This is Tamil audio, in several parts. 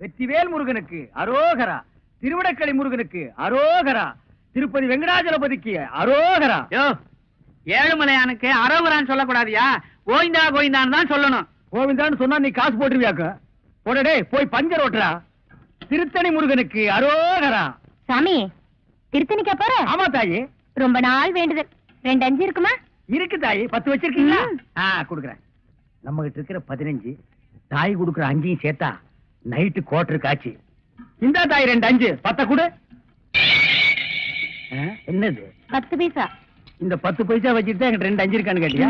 வெற்றிவேல் முருகனுக்கு அரோகரா, திருவிடக்களி முருகனுக்கு அரோகரா, திருப்பதி வெங்கடாஜலபதிக்கு அரோகரா. ஏழுமலையானுக்கு அரோகரான்னு சொல்லக்கூடாதியா, கோவிந்தா கோவிந்தான்னு தான் சொல்லணும். கோவிந்தான்னு சொன்னா நீ காசு போட்டுருவியாக்க. போடடே போய் பஞ்சர் ஓட்டுறா. திருத்தணி முருகனுக்கு அரோகரா. சாமி திருத்தணிக்கா போற? ஆமா தாயி, ரொம்ப நாள் வேண்டுதல். 2 அஞ்சு இருக்குமா? இருக்கு தாயி. 10 வச்சிருக்கீங்களா? குடுக்குறேன். நம்ம கிட்ட இருக்கிற 15, தாய் குடுக்குற 5 சேர்த்தா நைட்டு கோட்டரு காட்சி. இந்த தாய் 2 5 10 கொடு. என்னது 10 பைசா? இந்த 10 பைசா வச்சுட்டு தான் என்கிட்ட 2 5 இருக்கான்னு கேட்டியா?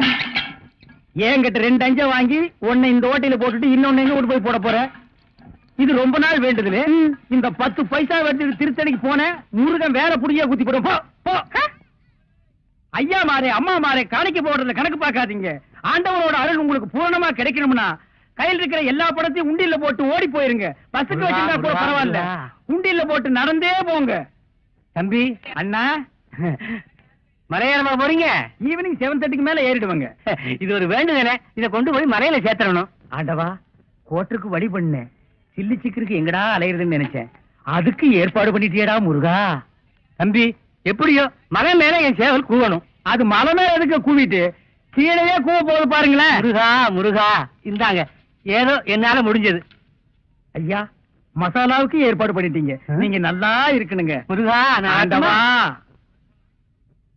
என்கிட்ட 2 5 வாங்கி ஒன்னு இந்த ஓட்டையில போட்டுட்டு இன்னொன்னு எங்க கொண்டு போய் போட போற? இது ரொம்ப நாள் வேண்டுதல். இந்த 10 பைசா வச்சு திருத்தணிக்கு போன முருகன் வேற புடியா குத்தி போடும். ஐயா மாறே அம்மா மாறே காணிக்க போடுறதுல கணக்கு பார்க்காதீங்க. ஆண்டவரோட அருள் உங்களுக்கு பூரணமா கிடைக்கணும்னா கையில் இருக்கிற எல்லா படத்தையும் உண்டியில போட்டு ஓடி போயிருங்க. பஸ்ஸுக்கு வச்சிருந்தா கூட பரவாயில்ல, உண்டியில போட்டு நடந்தே போங்க. தம்பி அண்ணா மலையேறமா போறீங்க? ஈவினிங் 7:30க்கு மேல ஏறிடுவாங்க. இது ஒரு வேண்டுதல, இதை கொண்டு போய் மலையில சேர்த்தரணும். ஆண்டவா, கோட்டருக்கு வழி பண்ண சில்லி சிக்கருக்கு எங்கடா அலையிறதுன்னு நினைச்சேன். அதுக்கு ஏற்பாடு பண்ணிட்டியடா முருகா. தம்பி எப்படியோ மலை மேல என் சேவல் கூவணும். அது மலை மேல எதுக்கு கூவிட்டு கீழே கூவ போகுது பாருங்களேன். முருகா முருகா, இந்தாங்க ஏதோ என்னால முடிஞ்சது. ஐயா மசாலாவுக்கு ஏற்பாடு பண்ணிட்டீங்க. நீங்க நல்லா இருக்கணுங்க முருகா. ஆண்டவா.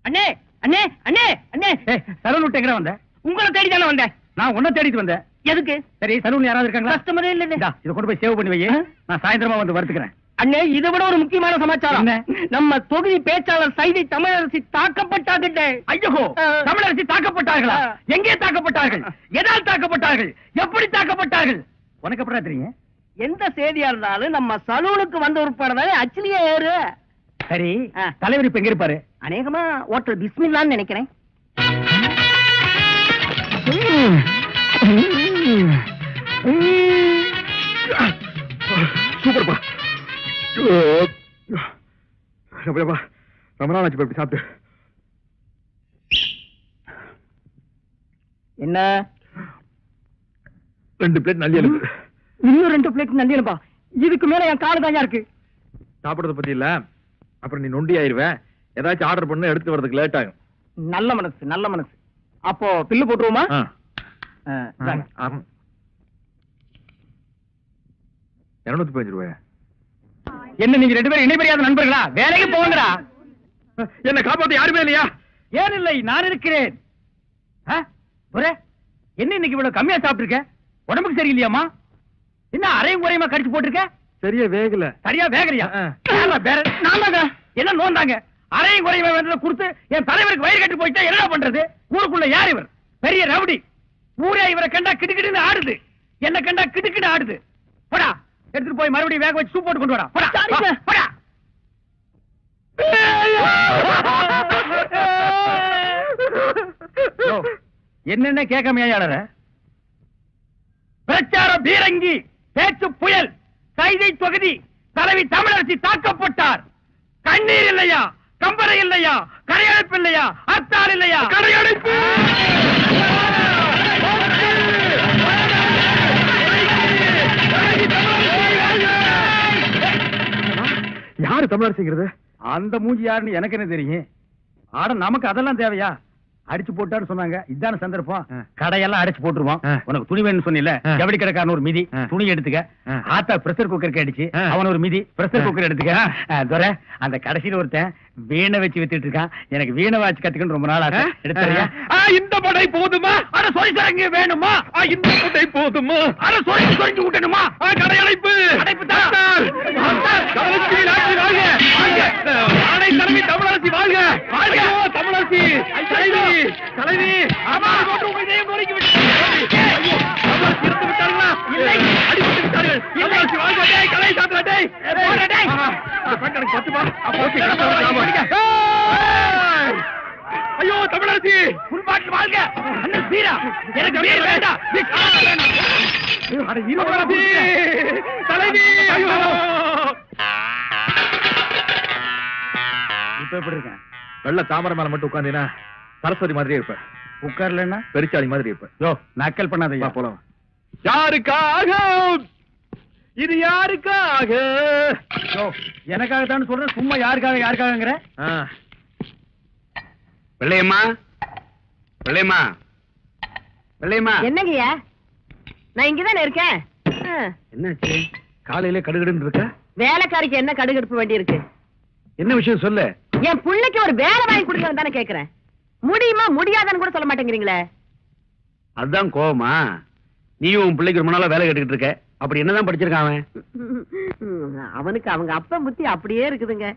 அண்ணே அண்ணே அண்ணே அண்ணே, சலூன் விட்டு எங்க வந்த? உங்களை தேடி தானே வந்தேன். நான் உன்னை தேடிட்டு வந்தேன். எதுக்கு? சரி, சலூன் யாராவது இருக்காங்களா? கஸ்டமரே இல்ல. இதை கொண்டு போய் சேவ் பண்ணி வை. நான் சாயந்தரமா வந்து வறுத்துக்கிறேன். அண்ணே, இதை விட ஒரு முக்கியமான சமாச்சாரம். நம்ம தொகுதி பேச்சாளர் சைதை தமிழரசி தாக்கப்பட்டாங்க. ஐயோ, தமிழரசி தாக்கப்பட்டார்களா? எங்கே தாக்கப்பட்டார்கள்? எதால் தாக்கப்பட்டார்கள்? எப்படி தாக்கப்பட்டார்கள்? உனக்கு எப்படி தெரியும்? எந்த செய்தியா இருந்தாலும் நம்ம சலூனுக்கு வந்த உட்பட அச்சிலேயே ஏறு. சரி, தலைவர் இப்ப எங்க இருப்பாரு? அநேகமா ஹோட்டல் பிஸ்மில்லான்னு நினைக்கிறேன். சூப்பர்ப்பா. ரொம்ப நாள் ஆச்சு சாப்பிட்டு. என்ன 2 பிளேட் நல்லி எலும்பு. இன்னும் 2 பிளேட் நல்லி எலும்பா? இதுக்கு மேல என் காலு தாயா இருக்கு. சாப்பிடறத பத்தி இல்ல, அப்புறம் நீ நொண்டி ஆயிருவேன். ஏதாச்சும் ஆர்டர் பண்ண எடுத்து வரதுக்கு லேட் ஆகும். நல்ல மனசு, நல்ல மனசு. அப்போ பில்லு போட்டுருவோமா? 215 ரூபாய். என்ன நீங்க 2 பேரும் இணைபெரியாத நண்பர்களா? வேலைக்கு போங்கடா. என்ன காப்பாத்த யாருமே இல்லையா? ஏன் இல்லை, நான் இருக்கிறேன். என்ன இன்னைக்கு இவ்வளவு கம்மியா சாப்பிட்டுருக்க? உடம்புக்கு சரியில்லையாமா? என்ன அரையும் குறையுமா கடிச்சு போட்டிருக்க? சரியா வேகல. சரியா வேகலையா? என்ன நோந்தாங்க? அரையும் குறையுமா வேண்டதை கொடுத்து என் தலைவருக்கு வயிறு கட்டி போயிட்டா என்ன பண்றது? ஊருக்குள்ள யார் இவர்? பெரிய ரவுடி. ஊரே இவரை கண்டா கிடுக்கிடுன்னு ஆடுது. என்ன கண்டா கிடுக்கிடு ஆடுது. போடா, எடுத்துட்டு போய் மறுபடியும் வேக வச்சு சூப் போட்டு கொண்டு வரா. போடா. என்னென்ன கேட்காமையாளர? பிரச்சார பீரங்கி, பேச்சு புயல், கைதை தொகுதி தலைவி தமிழரசி தாக்கப்பட்டார். கண்ணீர் இல்லையா? கம்பரை இல்லையா? கரையடைப்பு இல்லையா? அர்த்தால் இல்லையா? கரையடைப்பு. யாரு தமிழரசிங்கிறது? அந்த மூஞ்சி யாருன்னு எனக்கு என்ன தெரியும்? ஆட நமக்கு அதெல்லாம் தேவையா? அடிச்சு போட்டான்னு சொன்னாங்க. இதான சந்தர்ப்பம். கடையெல்லாம் அடிச்சு போட்டுருவோம். உனக்கு துணி வேணும்னு சொன்னில, ஜவுளி கடைக்காரன் ஒரு மிதி துணி எடுத்துக்க. ஆத்தா பிரஷர் குக்கருக்கு அடிச்சு அவன் ஒரு மிதி பிரஷர் குக்கர் எடுத்துக்க. துரை, அந்த கடைசியில ஒருத்தன் வீணை வச்சு வித்துட்டு இருக்கான். எனக்கு வீணை வாச்சு கத்துக்கணும் ரொம்ப நாள் ஆசை. எடுத்துறியா? இந்த படை போதுமா? அட சொல்லி தரங்க வேணுமா? இந்த படை போதுமா? அட சொல்லி சொல்லி விட்டணுமா? கடையடைப்பு. அடைப்பு தலைவி தமிழரசி வாழ்க. தமிழரசி தலைவி. தலைவி நொறுக்கி விட்டார்களா? இல்லை, அடிபட்டு விட்டார்கள். தமிழரசி வாழ்க. கலை சாப்பிட. ஐயோ தமிழரசி உள்பாட்டு வாழ்க. அண்ணன் வீரா, எனக்கு வீர வேண்டாம். தலைவி. ஐயோ இப்ப எப்படி இருக்கேன்? வெள்ள தாமரை மேல மட்டும் உட்காந்தீங்கன்னா சரஸ்வதி மாதிரியே இருப்ப. உட்கார்லன்னா பெருச்சாளி மாதிரி இருப்ப. யோ, நக்கல் பண்ணாதயா. போலாம். யாருக்காக இது யாருக்காக? எனக்காகத்தான் சொல்றேன், சும்மா யாருக்காகங்கிற. வெள்ளையம்மா, வெள்ளையம்மா, வெள்ளையம்மா. என்னங்கய்யா? நான் இங்கதானே இருக்கேன். என்னாச்சு? காலையில கடுகடுன்னு இருக்க? வேலைக்காரிக்கு என்ன கடுகடுப்பு வேண்டி இருக்கு? என்ன விஷயம் சொல்லு. என் புள்ளைக்கு ஒரு வேலை வாங்கி கொடுங்க தானே கேக்குறேன். முடியுமா முடியாதான்னு கூட சொல்ல மாட்டேங்கிறீங்களே. அதுதான் கோவமா? நீயும் உன் பிள்ளைக்கு ரொம்ப நாளா வேலை கேட்டுக்கிட்டு இருக்க. அப்படி என்னதான் படிச்சிருக்கான் அவன்? அவனுக்கு அவங்க அப்பன் புத்தி அப்படியே இருக்குதுங்க.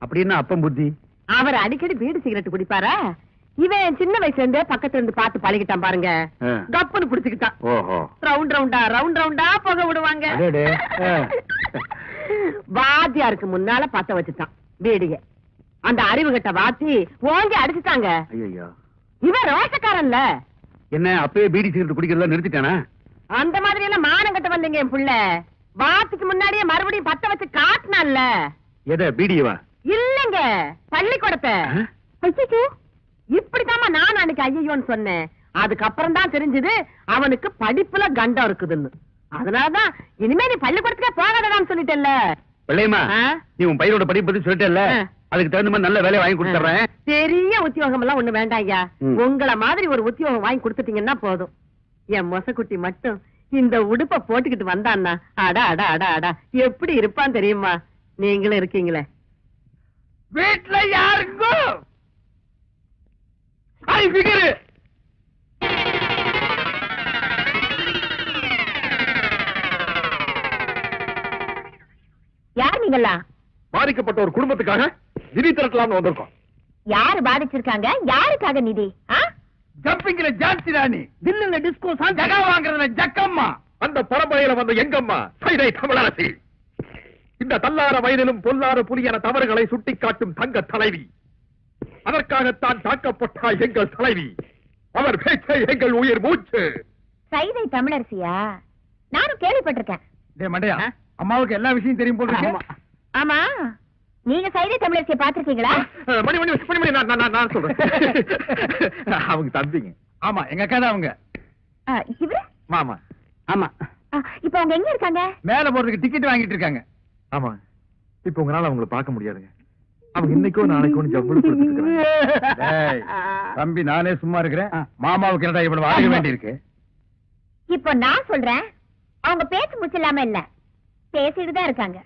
அப்படி என்ன அப்பன் புத்தி? அவர் அடிக்கடி பீடி சிகரெட் குடிப்பாரா? இவன் சின்ன வயசுல இருந்தே பக்கத்துல இருந்து பார்த்து பழகிட்டான் பாருங்க. கப்புன்னு குடிச்சுக்கிட்டான். ஓஹோ. ரவுண்ட் ரவுண்டா புகை விடுவாங்க. வாத்தியாருக்கு முன்னால பத்த வச்சுட்டான் பீடிய. அந்த அறிவு கட்ட வாத்தி ஓங்கி அடிச்சுட்டாங்க. ஐயோ. இவன் ரோஷக்காரன்ல. என்ன அப்பவே பீடி சிகரெட் குடிக்கிறதா நிறுத்திட்டானா? அந்த மாதிரி எல்லாம் மானம் கட்ட வந்தீங்க என் புள்ள. வாத்துக்கு முன்னாடியே மறுபடியும் பத்த வச்சு காட்டினான்ல. எத பீடியவா? இல்லங்க, பள்ளிக்கூடத்தை. இப்படித்தாமா நான் அன்னைக்கு ஐயோன்னு சொன்னேன். அதுக்கப்புறம் தான் தெரிஞ்சது அவனுக்கு படிப்புல கண்டம் இருக்குதுன்னு. அதனாலதான் இனிமே நீ பள்ளிக்கூடத்துக்கே போகாதடான்னு சொல்லிட்டேல்ல. வெள்ளையம்மா, நீ உன் பையனோட படிப்பு பத்தி சொல்லிட்டேல்ல, அதுக்கு தகுந்த மாதிரி நல்ல வேலையை வாங்கி கொடுத்துறேன். பெரிய உத்தியோகம் எல்லாம் ஒண்ணு வேண்டாம் ஐயா. உங்கள மாதிரி ஒரு உத்தியோகம் வாங்கி கொடுத்துட்டீங்கன்னா போதும். என் மொசக்குட்டி மட்டும் இந்த உடுப்ப போட்டுக்கிட்டு வந்தான்னா அடா அடா அடா அடா எப்படி இருப்பான் தெரியுமா? நீங்களும் இருக்கீங்களே. வீட்டுல யாருக்கும் யார் நீங்களா? பாதிக்கப்பட்ட ஒரு குடும்பத்துக்காக நிதி திரட்டலாம்னு வந்திருக்கோம். யாரு பாதிச்சிருக்காங்க? யாருக்காக நிதி? ஜம்பிங்ல ஜான்சி ராணி, தில்லுல டிஸ்கோ ஜகா வாங்குறதுல ஜக்கம்மா, அந்த பரம்பரையில வந்த எங்கம்மா சைதை தமிழரசி. இந்த தள்ளார வயதிலும் பொல்லாத புலியன தவறுகளை சுட்டிக்காட்டும் தங்க தலைவி. அதற்காகத்தான் தாக்கப்பட்டால் எங்கள் தலைவி. அவர் பேச்சை எங்கள் உயிர் மூச்சு. சைதை தமிழரசியா? நானும் கேள்விப்பட்டிருக்கேன். மண்டையா, அம்மாவுக்கு எல்லா விஷயம் தெரியும் போல இருக்கு. ஆமா, நீங்க சைதை தமிழரசியை பாத்திருக்கீங்களா? மணி மணி மணி மணி நான் சொல்றேன். அவங்க தம்பிங்க. ஆமா, எங்க அக்கா தான் அவங்க. இவரு? மாமா. ஆமா. இப்ப அவங்க எங்க இருக்காங்க? மேல போறதுக்கு டிக்கெட் வாங்கிட்டு இருக்காங்க. ஆமா, இப்ப உங்களால அவங்களை பார்க்க முடியாதுங்க. அவங்க இன்னைக்கோ நாளைக்கோ ஜவ்வளவு கொடுத்துருக்காங்க. தம்பி, நானே சும்மா இருக்கிறேன். மாமாவுக்கு என்னடா இவ்வளவு வாங்க வேண்டி இருக்கு? இப்போ நான் சொல்றேன், அவங்க பேச்சு முச்சில்லாம இல்ல, பேசிட்டு தான் இருக்காங்க.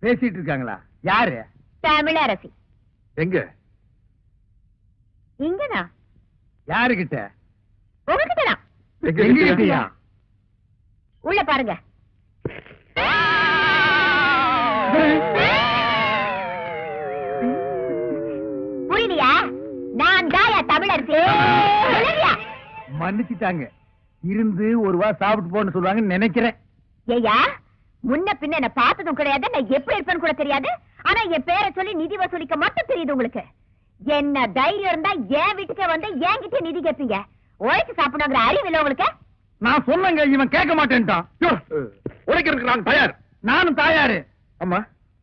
பேசிட்டு இருக்காங்களா? யாரு? தமிழரசி. எங்க? இங்கதான். யாருகிட்ட? உங்ககிட்டதான். எங்ககிட்டயா? உள்ள பாருங்க. புரியலையா? நான் தாயா தமிழரசி. மன்னிச்சுட்டாங்க. இருந்து ஒரு வா சாப்பிட்டு போன்னு சொல்லுவாங்கன்னு நினைக்கிறேன். ஏயா, முன்ன பின்ன என்ன பார்த்ததும் கிடையாது, நான் எப்படி இருப்பேன்னு கூட தெரியாது. ஆனா என் பேரை சொல்லி நிதி வசூலிக்க மட்டும் தெரியுது உங்களுக்கு. என்ன தைரியம் இருந்தா என் வீட்டுக்கே வந்து என்கிட்ட நிதி கேட்பீங்க. உழைச்சு சாப்பிடணுங்கிற அறிவு இல்ல உங்களுக்கு? நான் சொன்னங்க, இவன் கேட்க மாட்டேன்ட்டான். உழைக்கிறதுக்கு நான் தயார். நானும் தயாரு. அம்மா,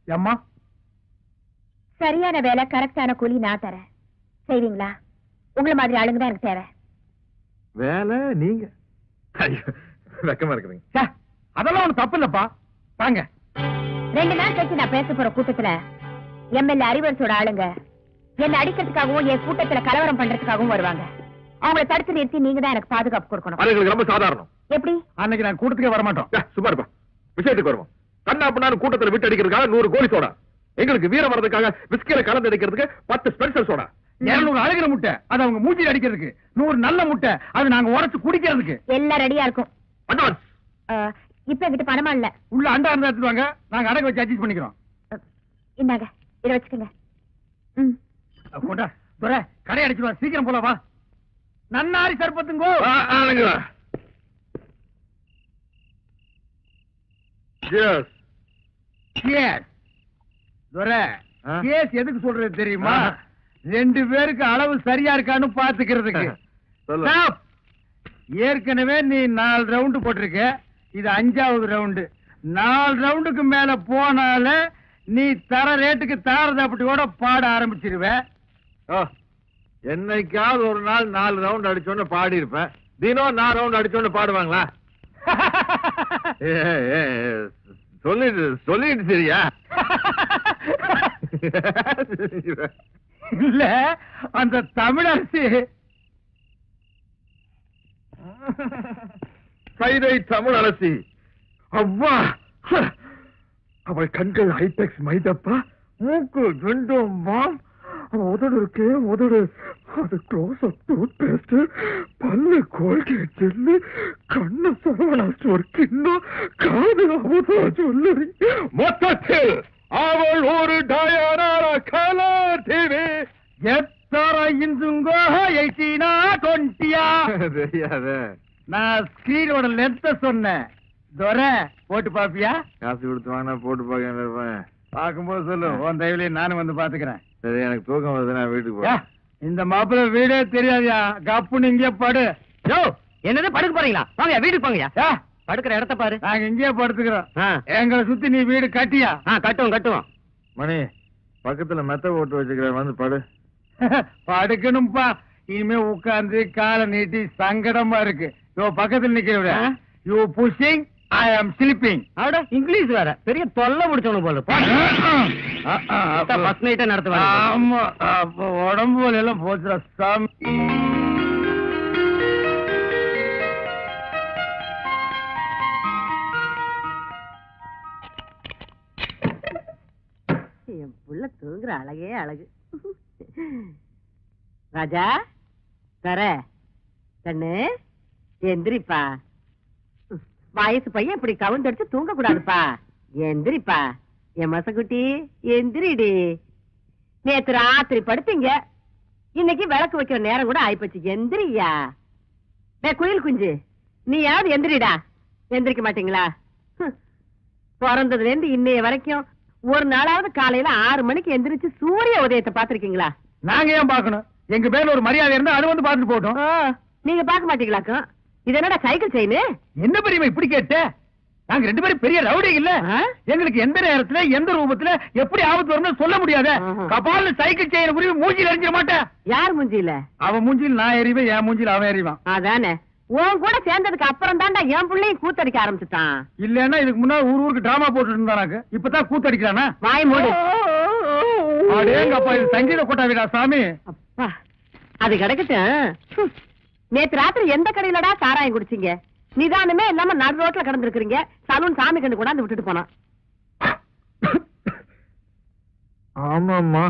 அம்மா, சரியான வேலை கரெக்டான கூலி நான் தரேன். செய்வீங்களா? உங்களை மாதிரி ஆளுங்க தான் எனக்கு தேவை. வேலை நீங்க? வெக்கமா இருக்குதுங்க. அதெல்லாம் ஒண்ணு தப்பு இல்லப்பா. வாங்க. 2 நாள் கழிச்சு நான் பேச போற கூட்டத்துல எம்எல்ஏ அறிவரசோட ஆளுங்க என்ன அடிக்கிறதுக்காகவும் என் கூட்டத்துல கலவரம் பண்றதுக்காகவும் வருவாங்க. அவங்களை தடுத்து நிறுத்தி நீங்க தான் எனக்கு பாதுகாப்பு கொடுக்கணும். அதுங்களுக்கு ரொம்ப சாதாரணம். எப்படி? அன்னைக்கு நான் கூட்டத்துக்கே வரமாட்டோம். சும்மா இருப்பா. விஷயத்துக்கு வருவோம். கண்ணா பண்ணாரு கூட்டத்துல விட்டு அடிக்கிறதுக்காக 100 கோழி சோடா, எங்களுக்கு வீரம் வர்றதுக்காக விஸ்கில கலந்து அடிக்கிறதுக்கு 10 ஸ்பெஷல் சோடா, 200 அழுகிற முட்டை அது அவங்க மூஞ்சில அடிக்கிறதுக்கு, 100 நல்ல முட்டை அது நாங்க உடைச்சு குடிக்கிறதுக்கு. எல்லாம் ரெடியா இருக்கும். அட்வான்ஸ். இப்ப என்கிட்ட பணமா இல்ல. உள்ள அண்டா இருந்தா எடுத்துவாங்க, நாங்க அடகு வச்சு அட்ஜஸ்ட் பண்ணிக்கிறோம். இந்தாங்க, இத வச்சுக்கோங்க. கொண்டா துரை, கடை அடிச்சுவா, சீக்கிரம் போல வா. நன்னாரி சர்பத்துங்கோ. கேஸ் எதுக்கு சொல்றது தெரியுமா? 2 பேருக்கு அளவு சரியா இருக்கான்னு பாத்துக்கிறதுக்கு. ஏற்கனவே நீ 4 ரவுண்டு போட்டிருக்க, இது 5வது ரவுண்டு. 4 ரவுண்டுக்கு மேல போனால நீ தர ரேட்டுக்கு தாரதப்பட்டியோட பாட ஆரம்பிச்சிருவ. என்னைக்காவது ஒரு நாள் 4 ரவுண்ட் அடிச்சோன்னு பாடி இருப்பேன். தினம் 4 ரவுண்ட் அடிச்சோன்னு பாடுவாங்களா? சொல்லிட்டு சரியா? இல்ல அந்த தமிழரசி சைதை தமிழரசி. அவ்வா, அவள் கண்கள் ஹைடெக்ஸ் மைதப்பா, மூக்கு ரெண்டும் மாம், உதடு இருக்கே உதடு, அது க்ளோஸ் அப் டூத் பேஸ்ட், பல்லு கோல்கேட் ஜெல்லு, கண்ணு சரவணா ஸ்டோர் கிண்ணம், காது அமுதா சொல்லி, மொத்தத்தில் அவள் ஒரு டயானார கலர் டிவி. எத்தர இன்சுங்கோ 18 20 தெரியாத. நான் ஸ்கிரீனோட லென்த்த சொன்னேன். துரை போட்டு பாப்பியா? காசு கொடுத்து வாங்கினா போட்டு பார்க்க. பாக்கும்போது சொல்லு, உன் தயவுலயே நானும் வந்து பாத்துக்கிறேன். சரி, எனக்கு தூக்கம் வருது, நான் வீட்டுக்கு போறேன். இந்த மாப்பிள்ள வீடே தெரியாதியா, கப்புன்னு இங்கே படு. யோ, என்னது படுக்க போறீங்களா? வாங்க வீட்டுக்கு போங்கயா. படுக்கிற இடத்த பாரு. நாங்க இங்கேயே படுத்துக்கிறோம். எங்களை சுத்தி நீ வீடு கட்டியா? கட்டுவோம். மணி, பக்கத்துல மெத்த ஓட்டு வச்சுக்கிறேன், வந்து படு. படுக்கணும்பா. இனிமே உட்கார்ந்து காலை நீட்டி சங்கடமா இருக்கு. யோ, பக்கத்துல நிக்கிற. யூ புஷிங், ஐ ஆம் ஸ்லீப்பிங். அவட இங்கிலீஷ் வேற பெரிய தொல்லை முடிச்சவனு போல. ஃபர்ஸ்ட் நைட்டே நடத்துவாங்க. ஆமா, அப்ப உடம்பு போல எல்லாம் போச்சுடா சாமி. என் புள்ள தூங்குற அழகே அழகு. ராஜா தர கண்ணு எந்திரிப்பா. வயசு பையன் இப்படி கவுந்தடிச்சு தூங்க கூடாதுப்பா. எந்திரிப்பா என் மசக்குட்டி, எந்திரிடி. நேத்து ராத்திரி படுத்தீங்க, இன்னைக்கு விளக்கு வைக்கிற நேரம் கூட ஆயிப்போச்சு. எந்திரியா குயில் குஞ்சு, நீயாவது எந்திரிடா. எந்திரிக்க மாட்டீங்களா? பிறந்ததுல இருந்து இன்னைய வரைக்கும் ஒரு நாளாவது காலையில 6 மணிக்கு எந்திரிச்சு சூரிய உதயத்தை பாத்திருக்கீங்களா? நாங்க ஏன் பாக்கணும்? எங்க பேர்ல ஒரு மரியாதை இருந்தா அது வந்து பாத்துட்டு போட்டோம். நீங்க பாக்க மாட்டீங்களாக்கும்? இது என்னடா சைக்கிள் செயின்? என்ன பெரியமா இப்படி கேட்ட? நாங்க 2 பேரும் பெரிய ரவுடி இல்ல. எங்களுக்கு எந்த நேரத்துல எந்த ரூபத்துல எப்படி ஆபத்து வரும்னு சொல்ல முடியாத. கபால்ல சைக்கிள் செயின் புரிய மூஞ்சில எரிஞ்சிட மாட்டேன். யார் மூஞ்சில? அவன் மூஞ்சில நான் எறிவேன், என் மூஞ்சில அவன் எறிவான். அதானே, உன் கூட சேர்ந்ததுக்கு அப்புறம் தான்டா என் பிள்ளையும் கூத்தடிக்க ஆரம்பிச்சுட்டான். இல்லன்னா இதுக்கு முன்னாடி ஊருக்கு டிராமா போட்டு இருந்தானாக்கு, இப்பதான் கூத்தடிக்கிறானா? வாய் மூடு. அடேங்கப்பா, இது சங்கீத கொட்டாவிடா சாமி. அப்பா, அது கிடக்கட்டும். நேத்து ராத்திரி எந்த கடையிலடா சாராயம் குடிச்சீங்க? நிதானமே இல்லாம நடு ரோட்ல கிடந்திருக்கிறீங்க. சலூன் சாமி கண்டு கொண்டாந்து விட்டுட்டு போனான். ஆமாம்மா,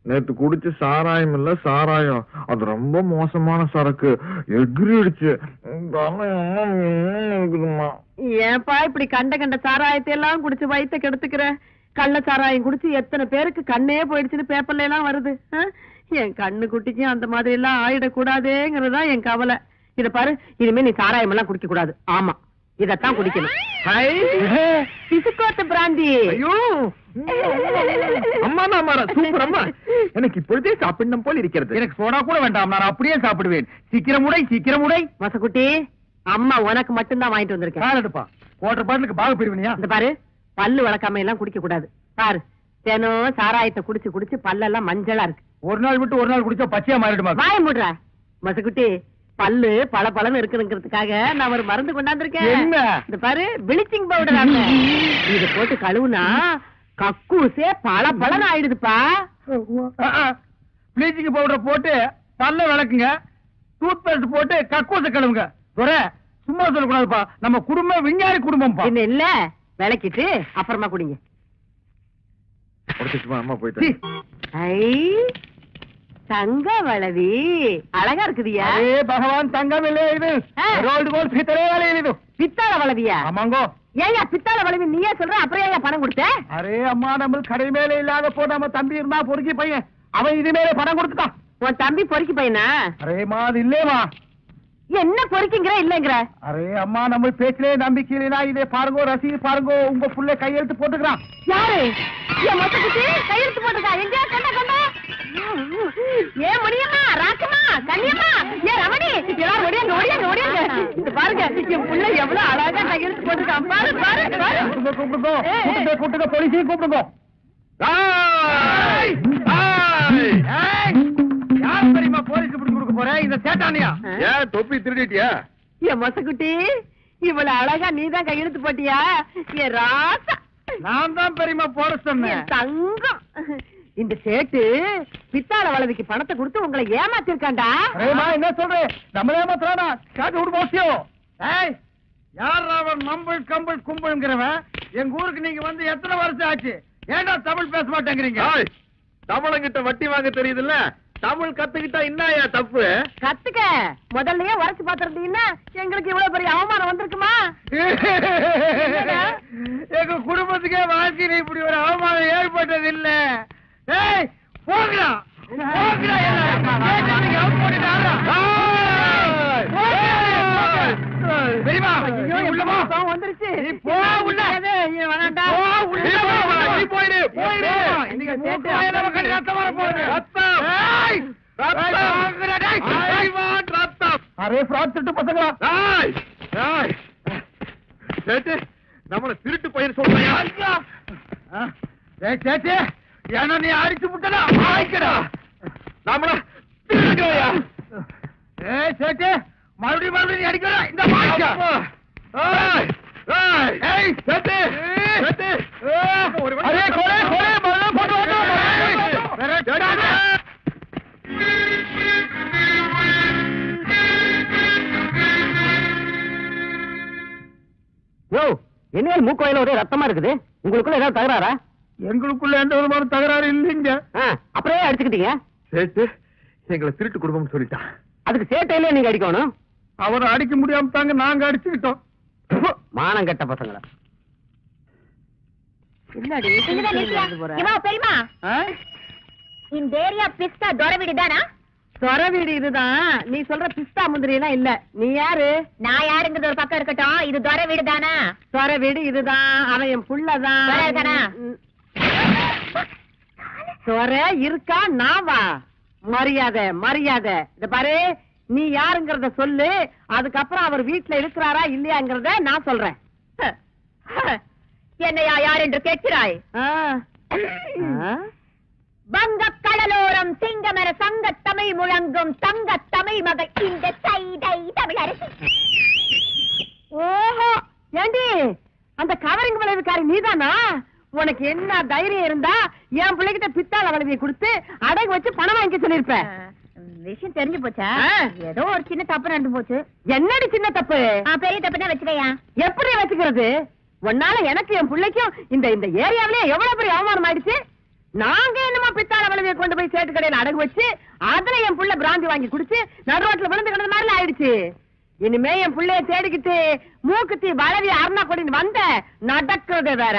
நேத்து குடிச்சு சாராயம் இல்ல சாராயம், அது ரொம்ப மோசமான சரக்கு, எகிரிடுச்சு. ஏன்பா இப்படி கண்ட கண்ட சாராயத்தை எல்லாம் குடிச்சு வயிற்ற கெடுத்துக்கிற? கள்ள சாராயம் குடிச்சு எத்தனை பேருக்கு கண்ணே போயிடுச்சுன்னு பேப்பர்ல எல்லாம் வருது. என் கண்ணு குட்டிக்கும் அந்த மாதிரி எல்லாம் ஆயிடக்கூடாதேங்கிறதுதான் என் கவலை. இத பாரு, இனிமே நீ சாராயம் எல்லாம் குடிக்க கூடாது. ஆமா, இதத்தான் குடிக்கணும். பிசுக்கோத்து பிராந்தி. அம்மா சூப்பர் அம்மா, எனக்கு இப்பொழுதே சாப்பிடணும் போல் இருக்கிறது. எனக்கு சோடா கூட வேண்டாம், நான் அப்படியே சாப்பிடுவேன். சீக்கிரம் உடை. மசக்குட்டி, அம்மா உனக்கு மட்டும்தான் வாங்கிட்டு வந்திருக்கேன். எடுப்பா, குவார்டர் பாட்டிலுக்கு பாக பிரிவினியா? இந்த பாரு, பல்லு வளர்க்காம எல்லாம் குடிக்க கூடாது. பாரு, தினம் சாராயத்தை குடிச்சு குடிச்சு பல்லெல்லாம் மஞ்சளா இருக்கு. ஒரு நாள் விட்டு ஒரு நாள் குடிச்சா பச்சையா மாறிடுமா? வாய மூடுற மசக்குட்டி. பல்லு பல பலன்னு இருக்குங்கிறதுக்காக நான் ஒரு மருந்து கொண்டாந்துருக்கேன். என்ன? இந்த பாரு, பிளீச்சிங் பவுடர். இத போட்டு கழுவுனா கக்கூசே பல பலன்னு ஆயிடுதுப்பா. பிளீச்சிங் பவுடர் போட்டு பல்ல விளக்குங்க, டூத் பேஸ்ட் போட்டு கக்கூச கழுவுங்க. சும்மா சொல்லக்கூடாதுப்பா, நம்ம குடும்பம் விஞ்ஞானி குடும்பம். என்ன இல்ல, விளக்கிட்டு அப்புறமா குடிங்க. அம்மா போயிட்டு. தங்க வளவி அழகா இருக்குதியா? பகவான் தங்கம் இல்ல, இது ரோல்டு கோல்ட் பித்தளை வளவி. இது பித்தாள வளவியா? ஆமாங்கோ. ஏயா பித்தாள வளவி நீயே சொல்ற, அப்புறம் ஏயா பணம் கொடுத்த? அரே அம்மா, நம்ம கடை மேல இல்லாத போ, நம்ம தம்பி இருந்தா பொறுக்கி பையன், அவன் இது மேல பணம் கொடுத்துட்டான். உன் தம்பி பொறுக்கி பையனா? அரேமா, அது இல்லேமா. என்ன பொறுக்கிங்கிற இல்லங்கிற? அரே அம்மா, நம்ம பேச்சிலே நம்பிக்கை இல்லைனா இதே பாருங்கோ, ரசீது பாருங்கோ, உங்க புள்ள கையெழுத்து போட்டுக்கிறான். யாரு? என் மொத்தக்குட்டி கையெழுத்து போட்டுக்கா? எங்க கண்ட கண்ட? ஏ முடியம்மா, ராக்கம்மா, கண்ணியம்மா, ஏ ரமணி, எல்லாரும் ஓடியாங்க. இது பாருங்க, என் புள்ள எவ்வளவு அழகா கையெழுத்து போட்டுக்கான். பாரு பாரு பாரு. கூப்பிடுங்க, போலீஸையும் கூப்பிடுங்க. யார் தெரியுமா போலீஸ் பிடிச்சு கொடுக்க போற? இந்த சேட்டானியா? ஏன் தொப்பி திருடிட்டியா? என் மொசக்குட்டி, இவ்வளவு அழகா நீதான் கையெழுத்து போட்டியா? ஏ ராசா, நான் தான் பெரியமா போட சொன்னேன். தங்கம், இந்த சேட்டு பித்தாள வளவிக்கு பணத்தை கொடுத்து உங்களை ஏமாத்திருக்காண்டா. என்ன சொல்றேன்? நம்ம ஏமாத்துறானா? காட்டு விடு போசியோ. யார் அவன் நம்பள் கம்பள் கும்பல்ங்கிறவன்? எங்க ஊருக்கு நீங்க வந்து எத்தனை வருஷம் ஆச்சு? ஏன்டா தமிழ் பேச மாட்டேங்கிறீங்க? தமிழங்கிட்ட வட்டி வாங்க தெரியுதுல்ல, தமிழ் கத்துக்கிட்டா என்னயா தப்பு? கத்துக்க, முதல்லயே உரைச்சு பாத்திருந்தீங்கன்னா எங்களுக்கு இவ்வளவு பெரிய அவமானம் வந்திருக்குமா? எங்க குடும்பத்துக்கே வாழ்க்கையில இப்படி ஒரு அவமானம் ஏற்பட்டது இல்ல. போகிறா வந்துருச்சு. நம்மள திருட்டு பயிர் சொல்றியா? ஏன்னா நீ அடிச்சு விட்டா ஆயிக்கடா. நம்மள திருடுறியா? சேட்டு மறுபடியும் நீ அடிக்கடா. இந்த மாய்க்கா என்ன மூக்கோயில ஒரே ரத்தமா இருக்குது? உங்களுக்குள்ள ஏதாவது தகராறா? எங்களுக்குள்ள எந்த விதமான தகராறு இல்லைங்க. அப்படியே அடிச்சுக்கிட்டீங்க. சேட்டு எங்களை திருட்டு குடும்பம் சொல்லிட்டான். அதுக்கு சேட்டையில நீங்க அடிக்கணும். அவரை அடிக்க முடியாம தாங்க நாங்க அடிச்சுக்கிட்டோம். மானம் கட்ட பசங்கள. என்னடி பெரியமா, இந்த ஏரியா பிஸ்தா தொர வீடு தானா? சொர வீடு இதுதான். நீ சொல்ற பிஸ்தா முந்திரி எல்லாம் இல்ல. நீ யாரு? நான் யாருங்கிறது ஒரு பக்கம் இருக்கட்டும், இது தொர வீடு தானா? சொர வீடு இதுதான். அவன் என் புள்ளதான். சொர இருக்கா நாவா? மரியாதை மரியாதை. இத பாரு, நீ யாருங்கறத சொல்லு. அதுக்கப்புறம் அவர் வீட்டுல இருக்கிறாரா இல்லையாங்கிறத நான் சொல்றேன். என்னையா யார் என்று கேட்கிறாய்? வங்க கடலோரம் சிங்கமர சங்க தமிழ் முழங்கும் தங்க தமிழ் மகள் இந்த சைதை தமிழரசி. ஓஹோ, ஏண்டி அந்த கவரிங் விளைவுக்காரி நீதானா? உனக்கு என்ன தைரியம் இருந்தா என் பிள்ளைகிட்ட பித்தாள வளைவியை கொடுத்து அடகு வச்சு பணம் வாங்கி சொல்லிருப்பேன். விஷயம் தெரிஞ்சு போச்சா? ஏதோ ஒரு சின்ன தப்பு நடந்து போச்சு. என்னடி சின்ன தப்பு? பெரிய தப்பு தான் வச்சுக்கையா. எப்படி வச்சுக்கிறது? உன்னால எனக்கு என் பிள்ளைக்கும் இந்த இந்த ஏரியாவிலே எவ்வளவு பெரிய அவமானம் ஆயிடுச்சு. நாங்க என்னமா பித்தாள வளைவியை கொண்டு போய் சேட்டு கடையில அடகு வச்சு அதுல என் புள்ள பிராந்தி வாங்கி குடிச்சு நடுரோட்ல விழுந்து கிடந்த மாதிரி ஆயிடுச்சு. இனிமே என் பிள்ளைய தேடிக்கிட்டு மூக்குத்தி வளவி அருணா கொடின்னு வந்த நடக்கிறது வேற.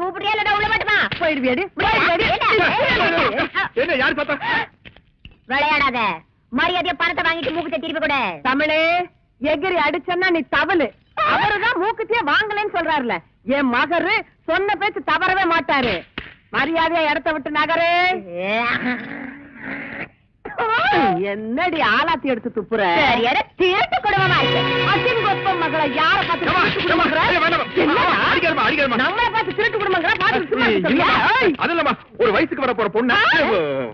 கூப்பிடியா இல்ல உள்ள மட்டுமா போயிடுவியடி. என்ன யாரு பார்த்தா? விளையாடாத, மரியாதையா பணத்தை வாங்கிட்டு மூக்குத்தி திருப்பி கூட. தமிழே, எகிரி அடிச்சன்னா நீ தவளு. அவருதான் மூக்குத்தியே வாங்கலன்னு சொல்றாருல. என் மகரு சொன்ன பேச்சு தவறவே மாட்டாரு. மரியாதையா இடத்த விட்டு நகரு. என்னடி ஆலாத்தி எடுத்து துப்புற? திருட்டு குடும்பமா இருக்கு. அச்சின் கொப்பம் மகளை யார பார்த்து நம்மளை பார்த்து திருட்டு குடும்பங்களா பார்த்து? அதுலமா ஒரு வயசுக்கு வர போற பொண்ணு,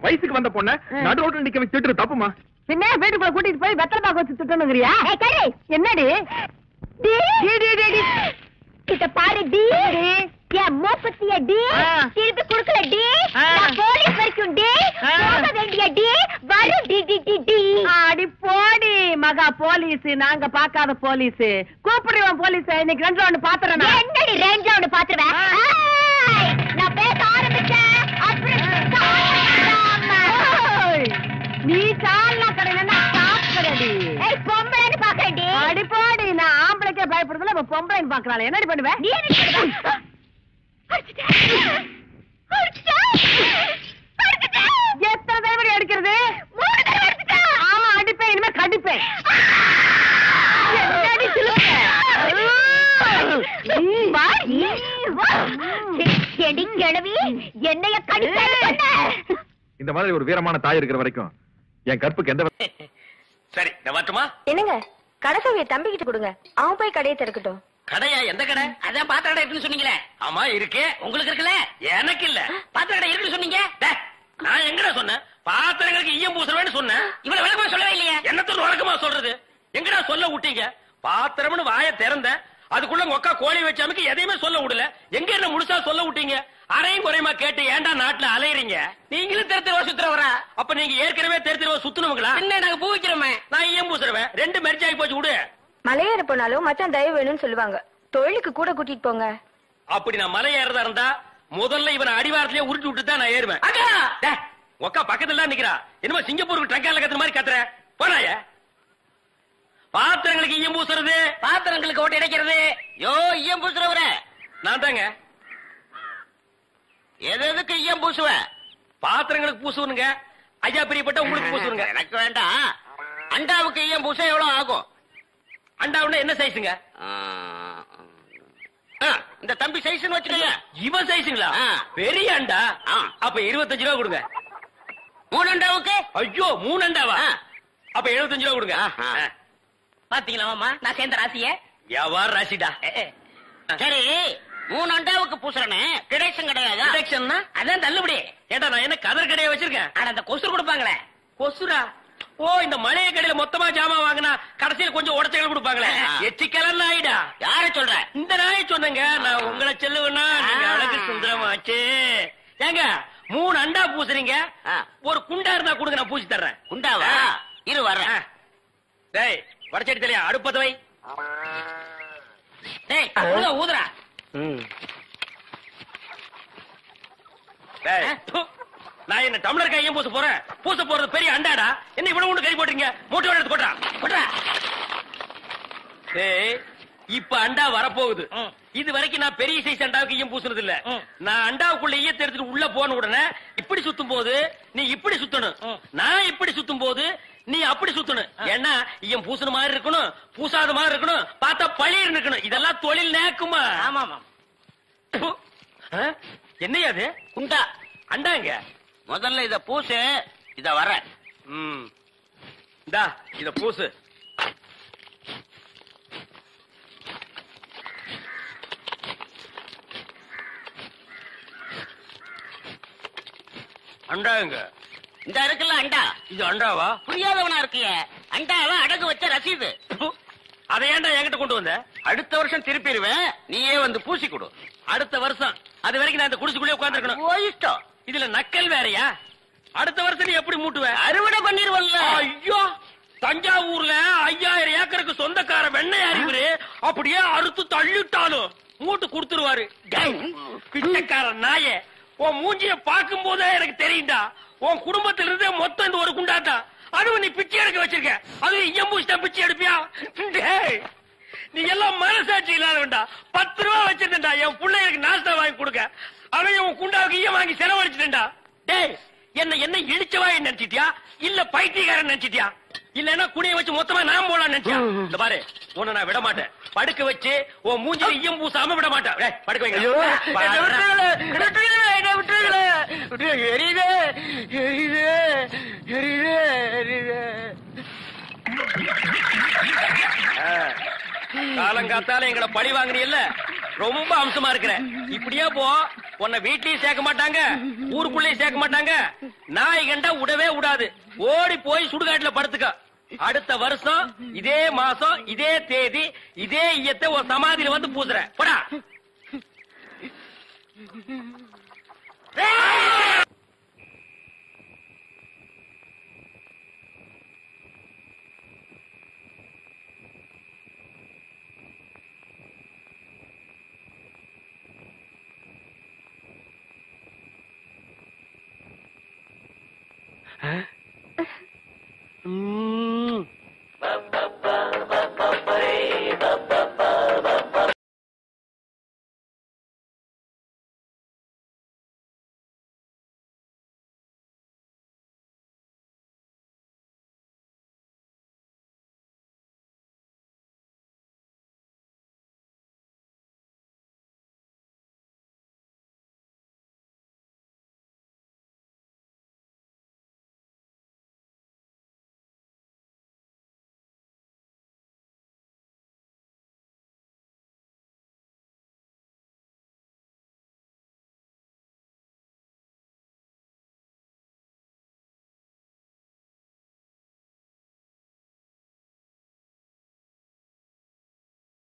வயசுக்கு வந்த பொண்ணு நடு ரோட்ல நிக்க வச்சு திட்டுறது தப்புமா? பின்ன வீட்டுக்குள்ள கூட்டிட்டு போய் வெத்தலை பாக்க வச்சு திட்டணுங்கிறியா? என்னடி கிட்ட பாரு டி, என் மூக்குத்திய டி திருப்பி குடுக்கல டி, போலீஸ் வரைக்கும் டி, போக வேண்டிய டி, வரும் டி டி டி டி. அடி போடி மகா போலீஸ். நாங்க பாக்காத போலீஸ். கூப்பிடுவோம் போலீஸ். இன்னைக்கு 2 ரவுண்ட் பாத்துறேன். என்னடி 2 ரவுண்ட் பாத்துருவேன்? நான் பேச ஆரம்பிச்சேன் நீ சால்னா கடையில சாப்பிடடி. பொம்பளைன்னு பாக்கடி. அடி போடி. நான் ஆம்பளைக்கே பயப்படுறதுல இப்ப பொம்பளைன்னு பாக்குறாள். என்னடி பண்ணுவேன்? நீ என்ன எத்தனை தடவை அடிக்கிறது? 3 தடவை அடிச்சிட்டேன். ஆமா அடிப்பேன். இனிமே கடிப்பேன். என்னடி கிழவி என்னைய கடிக்க. இந்த மாதிரி ஒரு வீரமான தாய் இருக்கிற வரைக்கும் என் கற்புக்கு எந்த சரி வரட்டுமா? என்னங்க, கடைசாவிய தம்பிக்கிட்டு கொடுங்க, அவன் போய் கடையை திறக்கட்டும். கடையா? எந்த கடை? அதான் பாத்திர கடை இருக்குன்னு சொன்னீங்களே. ஆமா இருக்கு. உங்களுக்கு இருக்குல்ல? எனக்கு இல்ல. பாத்திர கடை இருக்குன்னு சொன்னீங்க. நான் எங்கடா சொன்னேன்? பாத்திரங்களுக்கு ஈயம் பூசுறவேன்னு சொன்னேன். இவ்வளவு விளக்கமா சொல்லவே இல்லையா? என்னத்தோட வழக்கமா சொல்றது? எங்கடா சொல்ல விட்டீங்க? பாத்திரம்னு வாய திறந்த அதுக்குள்ள உங்க அக்கா கோழி வச்சாமக்கு எதையுமே சொல்ல விடல. எங்க என்ன முழுசா சொல்ல விட்டீங்க? அரையும் குறையுமா கேட்டு ஏன்டா நாட்டுல அலையறீங்க? நீங்களும் தெருவா சுத்துறவரா? அப்ப நீங்க ஏற்கனவே தெருவா சுத்துனவங்களா? என்ன நாங்க பூ வைக்கிறோமே, நான் ஈயம் பூசுறவன். 2 மெர்ஜ் ஆகி போச்சு விடு. மலையேற போனாலும் மச்சான் தயவு வேணும்னு சொல்லுவாங்க. தொழிலுக்கு கூட கூட்டிட்டு போங்க. அப்படி நான் மலை ஏறதா இருந்தா முதல்ல இவனை அடிவாரத்திலேயே உருட்டி விட்டு தான் நான் ஏறுவேன். உக்கா பக்கத்துல நிக்கிறா. என்னமோ சிங்கப்பூருக்கு ட்ரங்கால கத்துற மாதிரி கத்துற. போனாய பாத்திரங்களுக்கு ஈயம் பூசுறது, பாத்திரங்களுக்கு ஓட்டு இடைக்கிறது. யோ ஈயம் பூசுறவர நான் தாங்க. எதுக்கு ஈயம் பூசுவ? பாத்திரங்களுக்கு பூசுவனுங்க. ஐயா பிரியப்பட்ட உங்களுக்கு பூசுவனுங்க. எனக்கு வேண்டாம். அண்டாவுக்கு ஈயம் பூச எவ்வளவு ஆகும்? அண்டாவுன்னா என்ன சைஸுங்க? இந்த தம்பி சைஸ் வச்சுக்கோங்க. இவன் சைஸுங்களா? பெரிய அண்டா. அப்ப 25 ரூபா கொடுங்க. 3 அண்டாவுக்கு? ஐயோ 3 அண்டாவா? அப்ப 75 ரூபா கொடுங்க. பாத்தீங்களா மாமா, நான் சேர்ந்த ராசிய வியாபார ராசிடா. சரி 3 அண்டாவுக்கு பூசுறனே டிடக்ஷன் கிடையாது. டிடக்ஷன்னா அதான் தள்ளுபடி. ஏண்டா நான் என்ன கதர் கடையை வச்சிருக்கேன்? ஆனா அந்த கொசுறு கொடுப்பாங்களே. கொசுரா? ஓ, இந்த மளிகை கடையில மொத்தமா ஜாமான் வாங்கினா கடைசியில கொஞ்சம் உடச்சல் கொடுப்பாங்களே. எச்சிக்கலன் நாயிடா. யார சொல்ற? இந்த நாயை சொன்னங்க. நான் உங்களை செல்லுவேன்னா நீங்க அழகு சுந்தரமாச்சு. ஏங்க 3 அண்டா பூசுறீங்க, ஒரு குண்டா இருந்தா கொடுங்க, நான் பூசி தர்றேன். குண்டாவா? இரு வர்றேன். டேய் வடச்சடி தெரியா, அடுப்பத வை. டேய் ஊதுறா. டேய் நான் என்ன டம்ளர் கையும் பூச போறேன்? பூச போறது பெரிய அண்டாடா. என்ன இவ்வளவு ஒண்ணு கை போட்டீங்க? மூட்டை எடுத்து போட்டா. இப்ப அண்டா வரப்போகுது. இது வரைக்கும் நான் பெரிய சைஸ் அண்டாவுக்கு ஈயம் பூசுனது இல்ல. நான் அண்டாவுக்குள்ள ஈயத்தை எடுத்துட்டு உள்ள போன உடனே இப்படி சுத்தும் போது நீ இப்படி சுத்தணும், நான் இப்படி சுத்தும் போது நீ அப்படி சுத்தணும். ஏன்னா ஈயம் பூசுன மாதிரி இருக்கணும், பூசாத மாதிரி இருக்கணும், பார்த்தா பழிர் இருக்கணும். இதெல்லாம் தொழில் நேக்குமா? ஆமா. என்னையா அது? குண்டா அண்டாங்க. முதல்ல இத பூசு. இத வர இத பூசு. அண்டாங்க. இந்த இருக்குல்ல அண்டா, இது அண்டாவா? புரியாதவனா இருக்கிய. அண்டாவா அடகு வச்ச ரசீது. அதை ஏன்டா என்கிட்ட கொண்டு வந்த? அடுத்த வருஷம் திருப்பிடுவேன், நீயே வந்து பூசி கொடு. அடுத்த வருஷம்? அது வரைக்கும் நான் இந்த குடிசுக்குள்ளே உட்கார்ந்து இருக்கணும். இதுல நக்கல் வேறையா? அடுத்த வருஷம் நீ எப்படி மூட்டுவ? அறுவடை பண்ணிருவல்ல. ஐயோ, தஞ்சாவூர்ல 5000 ஏக்கருக்கு சொந்தக்கார வெண்ணெய் அறிவுரு அப்படியே அறுத்து தள்ளிட்டாலும் மூட்டு கொடுத்துருவாரு. பிச்சைக்கார நாயே, உன் மூஞ்சிய பார்க்கும் போதே எனக்கு தெரியும்டா, உன் குடும்பத்தில இருந்தே மொத்தம் இந்த ஒரு குண்டாட்டா. அதுவும் நீ பிச்சை எடுக்க வச்சிருக்க. அது எம்பூசிட்டா பிச்சை எடுப்பியா? நீ எல்லாம் மனசாட்சி இல்லாதவன்டா. 10 ரூபா வச்சிருந்தா என் பிள்ளைகளுக்கு நாஸ்தா வாங்கி கொடுக்க. அவன் உன் குண்டாவுக்கு ஈயம் வாங்கி செலவழிச்சுட்டா. டேய், என்ன இழிச்சவா நினைச்சிட்டியா இல்ல பைத்தியக்காரன் நினைச்சிட்டியா? இல்லன்னா குடியை வச்சு மொத்தமா நான் போலாம் நினைச்சியா? இந்த பாரு, உன்னை நான் விட மாட்டேன். படுக்க வச்சு உன் மூஞ்சில ஈயம் பூசாம விட மாட்டேன். படுக்க வைங்க. காலங்காத்தால எங்களை பழி வாங்குறீல்ல, ரொம்ப அம்சமா இருக்கிற. இப்படியே போ, உன்னை வீட்லயும் சேர்க்க மாட்டாங்க, ஊருக்குள்ளேயும் சேர்க்க மாட்டாங்க. நாய் கண்டா விடவே விடாது. ஓடி போய் சுடுகாட்டுல படுத்துக்க. அடுத்த வருஷம் இதே மாசம் இதே தேதி இதே ஈயத்தை ஒரு சமாதியில வந்து பூசுற. போடா.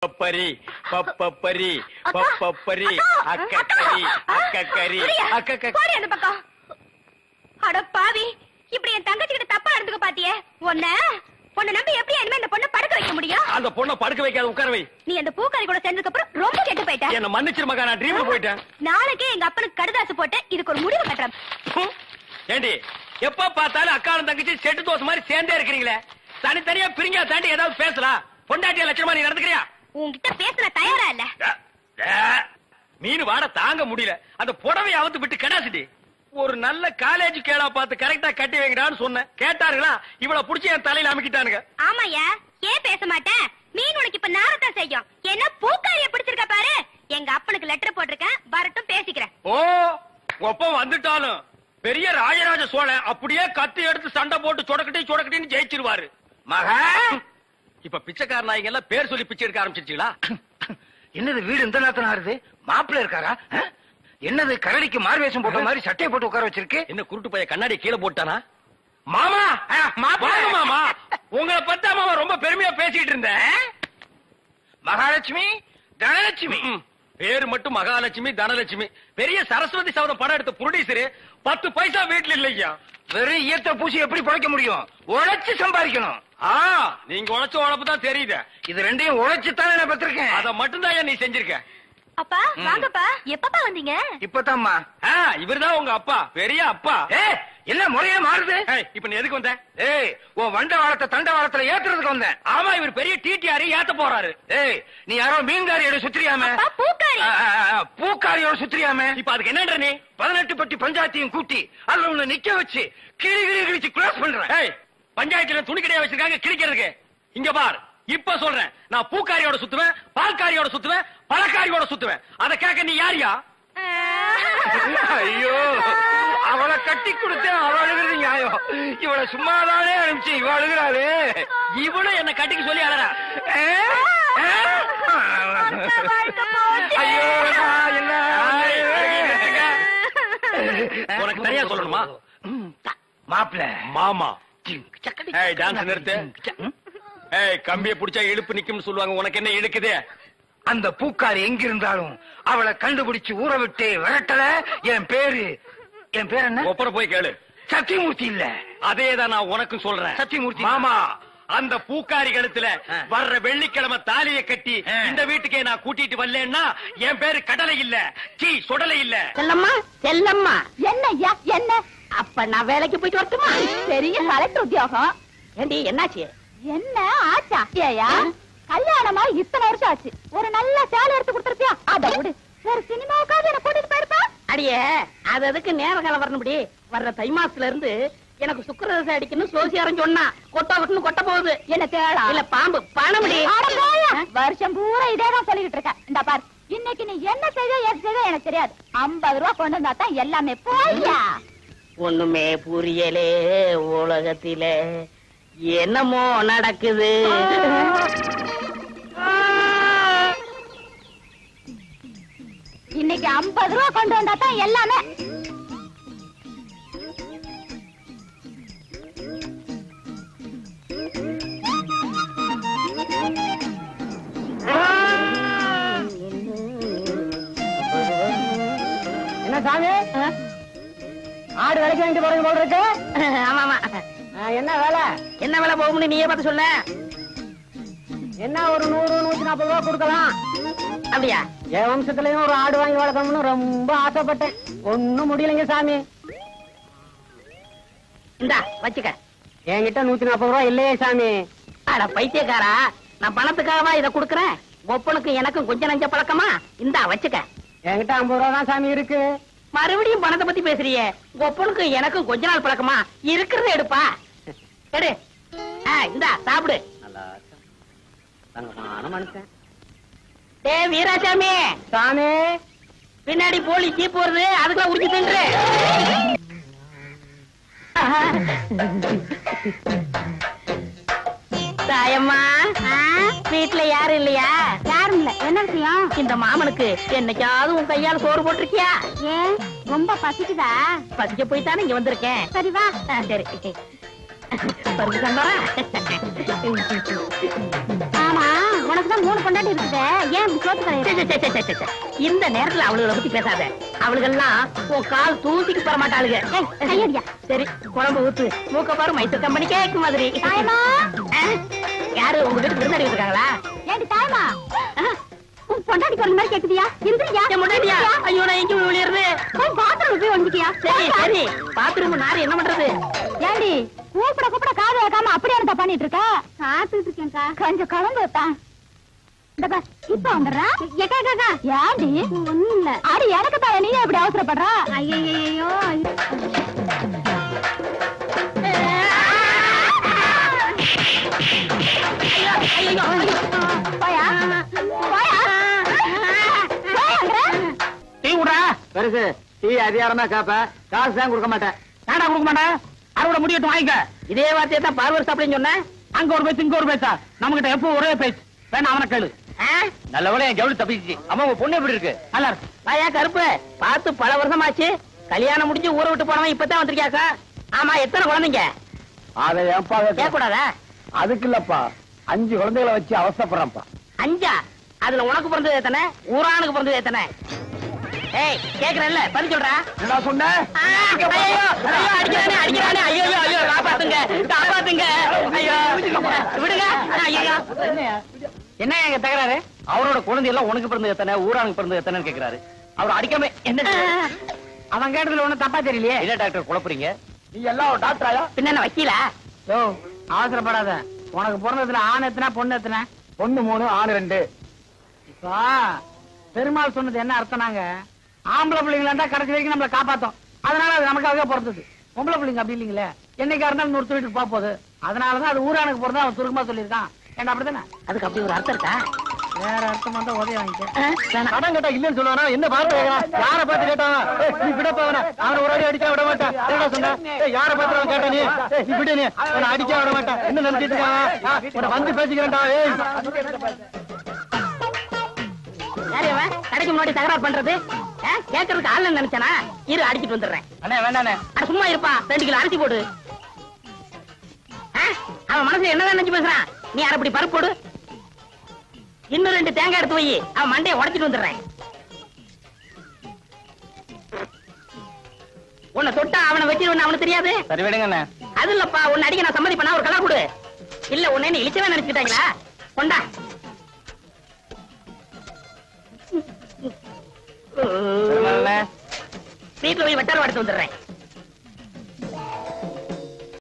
பப்பரி பப்பரி பப்பரி அக்கக்கரி அக்கக்கரி போடி அந்த பக்கம். அட பாவி, இப்படி என் தங்கச்சி கிட்ட தப்பா நடந்துக்க பாத்தியே. உன்னை நம்பி எப்படி இனிமே இந்த பொண்ணை படுக்க வைக்க முடியும்? அந்த பொண்ணை படுக்க வைக்காத உட்கார வை. நீ அந்த பூக்காரி கூட சேர்ந்ததுக்கு அப்புறம் ரொம்ப கெட்டு போயிட்ட. என்ன மன்னிச்சிரு மகா, நான் ட்ரீம்ல போயிட்டேன். நாளைக்கே எங்க அப்பனுக்கு கடுதாசு போட்டு இதுக்கு ஒரு முடிவு கட்டுறேன். ஏண்டி எப்ப பார்த்தாலும் அக்காவும் தங்கச்சி செட்டு தோசை மாதிரி சேர்ந்தே இருக்கிறீங்களே, தனித்தனியா பிரிங்க தாண்டி ஏதாவது பேசலாம். பொண்டாட்டிய லட்சணமா நீ நடந்துக்கிறியா? உன்கிட்ட பேச தயாரா இல்ல. மீன் வாட தாங்க முடியல. அந்த புடவை அவுத்து விட்டு கடாசிட்டி. ஒரு நல்ல காலேஜ் கேளா பார்த்து கரெக்டா கட்டி வைக்கிறான்னு சொன்னேன். கேட்டாருங்களா? இவ்வளவு புடிச்சு என் தலையில அமைக்கிட்டானுங்க. ஆமாயா, ஏன் பேச மாட்டேன்? மீன் உனக்கு இப்ப நாரத்தான் செய்யும். என்ன பூக்காரிய பிடிச்சிருக்க பாரு. எங்க அப்பனுக்கு லெட்டர் போட்டிருக்கேன், வரட்டும் பேசிக்கிறேன். ஓ, ஒப்பம் வந்துட்டாலும் பெரிய ராஜராஜ சோழன் அப்படியே கத்தி எடுத்து சண்டை போட்டு சொடக்கட்டின்னு ஜெயிச்சிருவாரு. மகா, இப்ப பிச்சைக்கார நாய்ங்க எல்லாம் பேர் சொல்லி பிச்சை எடுக்க ஆரம்பிச்சிருச்சீங்களா? என்னது வீடு இந்த நேரத்துல ஆறுது? மாப்பிள்ள இருக்காரா? என்னது கரடிக்கு மார்வேஷம் போட்ட மாதிரி சட்டையை போட்டு உட்கார வச்சிருக்கு? என்ன குருட்டு பைய கண்ணாடி கீழே போட்டானா? மாமா வாங்க மாமா, உங்களை பத்தா மாமா ரொம்ப பெருமையா பேசிட்டு இருந்தேன். மகாலட்சுமி தனலட்சுமி பேரு மட்டும் மகாலட்சுமி தனலட்சுமி. பெரிய சரஸ்வதி சபதம் படம் எடுத்த ப்ரொடியூசர் 10 பைசா வீட்டுல இல்லையா. வெறும் ஈயத்தை பூசி எப்படி பிழைக்க முடியும்? உழைச்சு சம்பாதிக்கணும். நீங்க உழைச்ச உழைப்பு தான் தெரியுது. இது ரெண்டையும் உழைச்சுத்தானே நான் பத்திருக்கேன். அத மட்டும் தான் நீ செஞ்சிருக்க. அப்பா வாங்கப்பா. எப்பப்பா வந்தீங்க? இப்பதாம்மா. இவர்தான் உங்க அப்பா, பெரிய அப்பா. என்ன முறையா மாறுது? இப்ப நீ எதுக்கு வந்த? உன் வண்ட வாழத்தை தண்ட வாழத்துல ஏத்துறதுக்கு வந்தேன். ஆமா, இவர் பெரிய டிடிஆர் ஏத்த போறாரு. நீ யாரோ மீன்காரியோட சுத்திரியாம? பூக்காரி. பூக்காரியோட சுத்திரியாம? இப்ப அதுக்கு என்னன்ற நீ? 18 பட்டி பஞ்சாயத்தையும் கூட்டி அதுல உன்னை நிக்க வச்சு கிழிச்சு கிளாஸ் பண்றேன். பஞ்சாயத்துல துணி கடையா வச்சிருக்காங்க கிழிக்கிறதுக்கு. இங்க பார், இப்ப சொல்றேன், நான் பூக்காரியோட சுத்துவேன், பால்காரியோட சுத்துவேன், பழக்காரியோட சுத்துவேன். அத கேட்க நீ யாரியா? ஐயோ, அவளை கட்டி கொடுத்து அவ அழுகிறது நியாயம். இவளை சும்மாதானே அனுப்பிச்சு இவ அழுகிறாளே. இவனும் என்ன கட்டிக்கு சொல்லி அழறா. ஐயோ, என்ன உனக்கு தனியா சொல்லணுமா? மாப்பிள்ள மாமா டான்ஸ் நிறுத்து. கம்பியை புடிச்சா இழுப்பு நிக்கும்னு சொல்லுவாங்க. உனக்கு என்ன இழுக்குது? அந்த பூக்காரி எங்க இருந்தாலும் அவளை கண்டுபிடிச்சு ஊற விட்டு விரட்டல. என் பேர் என்ன? ஒப்பர போய் கேளு. சத்தியமூர்த்தி இல்ல. அதேதான் நான் உனக்கும் சொல்றேன். சத்தியமூர்த்தி மாமா, அந்த பூக்காரி கழுத்துல வர்ற வெள்ளிக்கிழமை தாலியை கட்டி இந்த வீட்டுக்கே நான் கூட்டிட்டு வரலன்னா என் பேரு கடலை இல்ல, சுடலை இல்ல. செல்லம்மா செல்லம்மா. என்ன ஐயா என்ன? அப்ப நான் வேலைக்கு போயிட்டு வரட்டுமா? பெரிய கலெக்டர் உத்தியோகம். ஏண்டி என்னாச்சு? என்ன ஆச்சா? ஏயா கல்யாணமா இத்தனை வருஷம் ஆச்சு, ஒரு நல்ல சேலை எடுத்து கொடுத்துருப்பியா? அத விடு, ஒரு சினிமாவுக்காவது என்ன கூட்டிட்டு போயிருப்பா. அடியே, அது அதுக்கு நேர காலம் வரணும்படி. வர்ற தை மாசத்துல இருந்து எனக்கு சுக்கரதசை அடிக்கணும் சோசியாரம் சொன்னா கொட்டன்னு கொட்ட போகுது. என்ன தேடா இல்ல பாம்பு பணமுடி? வருஷம் பூரா இதேதான் சொல்லிக்கிட்டு இருக்க. இந்த பாரு, இன்னைக்கு நீ என்ன செய்த எது செய்த எனக்கு தெரியாது. 50 ரூபா கொண்டு வந்தா தான் எல்லாமே. போய்யா. ஒண்ணுமே புரியலே உலகத்திலே என்னமோ நடக்குது. இன்னைக்கு 50 ரூபா கொண்டு வந்தா தான் எல்லாமே. என்ன சாமி, ஆடு விலைக்கு வேண்டி போறது போல இருக்கு. ஆமாமா. என்ன வேலை? என்ன வேலை போகும்னு நீயே பார்த்து சொல்ல. என்ன ஒரு 100-140 ரூபா கொடுக்கலாம். அப்படியா? என் வம்சத்துலயும் ஒரு ஆடு வாங்கி வளர்க்கணும்னு ரொம்ப ஆசைப்பட்டேன். ஒண்ணும் முடியலைங்க சாமி. இந்தா வச்சுக்க. என்கிட்ட 140 ரூபா இல்லையே சாமி. அட பைத்தியக்காரா, நான் பணத்துக்காகவா இதை கொடுக்கறேன்? ஒப்பனுக்கு எனக்கும் கொஞ்சம் நஞ்ச பழக்கமா? இந்தா வச்சுக்க. என்கிட்ட 50 ரூபா தான் சாமி இருக்கு. மறுபடியும் பணத்தை பத்தி பேசுறியே. ஒப்பனுக்கு எனக்கும் கொஞ்ச நாள் பழக்கமா? இருக்கிறத எடுப்பா. எடு. இந்தா சாப்பிடு. மனுஷன். டே வீராசாமி சாமி, பின்னாடி போலி ஜீப் வருது, அதுக்குள்ள உரிச்சு தின்று. தாயம்மா, வீட்டுல யாரும் இல்லையா? யாரும் இல்ல. என்ன விஷயம்? இந்த மாமனுக்கு என்னைக்காவது உன் கையால சோறு போட்டிருக்கியா? ஏன், ரொம்ப பசிக்குதா? பசிக்க போய் தானே இங்க வந்திருக்கேன். சரி வா. சரி. ஆமா உனக்குதான் 3 பொண்டாட்டி இருக்குது ஏன் இப்படி சோத்து கலையிற? இந்த நேரத்துல அவளுகளை பத்தி பேசாத. அவளுகெல்லாம் உன் கால் தூசிக்கு பெற மாட்டாளுங்க. கையடியா. சரி குழம்பு ஊத்து. மூக்க பாரு மைசூர் கம்பெனி கேக்கு மாதிரி. தாயமா யாரு உங்க வீட்டுக்கு விருந்தாடி இருக்காங்களா? ஏண்டி தாயமா உன் பொண்டாட்டி குரல் மாதிரி கேக்குதியா? இருந்துறியா? முன்னாடியா? ஐயோ நான் எங்க விளையாடுறது? போய் பாத்ரூம் போய் வந்துட்டியா? சரி சரி பாத்ரூம் நாரு என்ன பண்றது? ஏண்டி கூப்பிட காது வைக்காம அப்படியே இருந்தா பண்ணிட்டு இருக்க? காத்துட்டு இருக்கேன்க்கா. கொஞ்சம் கலந்து வைப்பா. இந்த பார் இப்ப வந்துடுறா. ஏக்கா ஏண்டி ஒண்ணும் இல்ல. அடி எனக்கு தாய நீ எப்படி அவசரப்படுறா? ஐயோ டீ விடுறா பெருசு. டீ அதிகாரமா கேப்ப, காசு தான் கொடுக்க மாட்டேன். நாடா கொடுக்க மாட்டேன். அறுவடை முடியட்டும் வாங்கிக்க. இதே வார்த்தையை தான் பார்வர் சாப்பிடுன்னு சொன்னேன். அங்க ஒரு பேச்சு இங்க ஒரு பேச்சா? நம்ம கிட்ட எப்போ ஒரே பேச்சு. வேணா அவனை கேளு. நல்ல என் ஜவுளி தப்பிச்சு. அம்மா உங்க பொண்ணு எப்படி இருக்கு? நல்லா இருக்கு. வாயா கருப்பு பார்த்து பல வருஷம் ஆச்சு. கல்யாணம் முடிஞ்சு ஊரை விட்டு போனவன் இப்பதான் வந்திருக்கியாக்கா. ஆமா எத்தனை குழந்தைங்க? அதை ஏன்பா கேட்க கூடாதா? அதுக்கு இல்லப்பா, 5 குழந்தைகளை வச்சு அவசரப்படுறேன்ப்பா. 5? அதுல உனக்கு பிறந்தது எத்தனை? ஊரானுக்கு பிறந்தது எத்தனை? ஏய் கேக்குறேன்ல பதில் சொல்றா. என்ன சொன்ன? அடிக்கிறானே ஐயோ காப்பாத்துங்க காப்பாத்துங்க. ஐயோ விடுங்க. ஐயோ என்ன எங்க தகராறு? அவரோட குழந்தை எல்லாம் உனக்கு பிறந்தது எத்தனை, ஊரானுக்கு பிறந்தது எத்தனைன்னு கேக்குறாரு. அவர் அடிக்காம என்ன? அவன் கேட்டதுல ஒண்ணு தப்பா தெரியலையே. என்ன டாக்டர் குழப்பறீங்க? நீ எல்லாம் டாக்டராயா? பின்ன என்ன வக்கீலா? யோ அவசரப்படாத. உனக்கு பிறந்ததுல ஆண் எத்தனை பொண்ணு எத்தனை? பொண்ணு 3 ஆண் 2. இப்போ பெருமாள் சொன்னது என்ன அர்த்தம்னாங்க, ஆம்பளை பிள்ளைங்களா இருந்தா கடைசி வரைக்கும் நம்மளை காப்பாத்தோம். அதனால அது நமக்காக பிறந்தது. பொம்பளை பிள்ளைங்க அப்படி இல்லீங்களே, என்னைக்கா இருந்தாலும் ஒருத்தர் வீட்டுக்கு போக போகுது. அதனாலதான் அது ஊரானுக்கு பிறந்தா அவன் சுருக்கமா சொல்லியிருக்கான். ஏன்டா அப்படித்தானே? அதுக்கு அப்படி ஒரு அர்த்தம் இருக்கா? வேற அர்த்தம் வந்தா உதவி வாங்கிக்க. கடன் கேட்டா இல்லன்னு சொல்லுவானா? என்ன பார்த்து கேட்கறான்? யார பார்த்து கேட்டான்? நீ விடப்பவன அவனை ஒரு அடி அடிச்சா விட மாட்டான். என்ன சொன்ன? யார பார்த்து கேட்ட நீ? நீ விடு, நீ அவனை அடிச்சா விட மாட்டான். என்ன நினைச்சிட்டு இருக்கான்? வந்து பேசிக்கிறேன்டா. யாரையவன் கடைக்கு முன்னாடி தகராறு பண்றது? கேட்கறதுக்கு ஆள் நினைச்சானா? இரு அடிச்சிட்டு வந்துடுறேன். அண்ணே வேண்டாண்ணே. சும்மா இருப்பா. 2 கிலோ அரிசி போடு. அவன் மனசுல என்னதான் நினைச்சு பேசுறான்? நீ அரைப்படி பருப்பு போடு. இன்னும் 2 தேங்காய் எடுத்து வை. அவன் மண்டையை உடைச்சிட்டு வந்துடுறேன். உன்னை தொட்டா அவனை வச்சிருவா அவனுக்கு தெரியாது. சரி விடுங்க. அது இல்லப்பா, உன்னை அடிக்க நான் சம்மதி பண்ணா ஒரு கலர் கொடு. இல்ல உன்னை என்ன இழிச்சவே நினைச்சுட்டாங்களா? கொண்டா. வீட்டுல போய் வெட்டாரம் எடுத்து வந்துடுறேன்.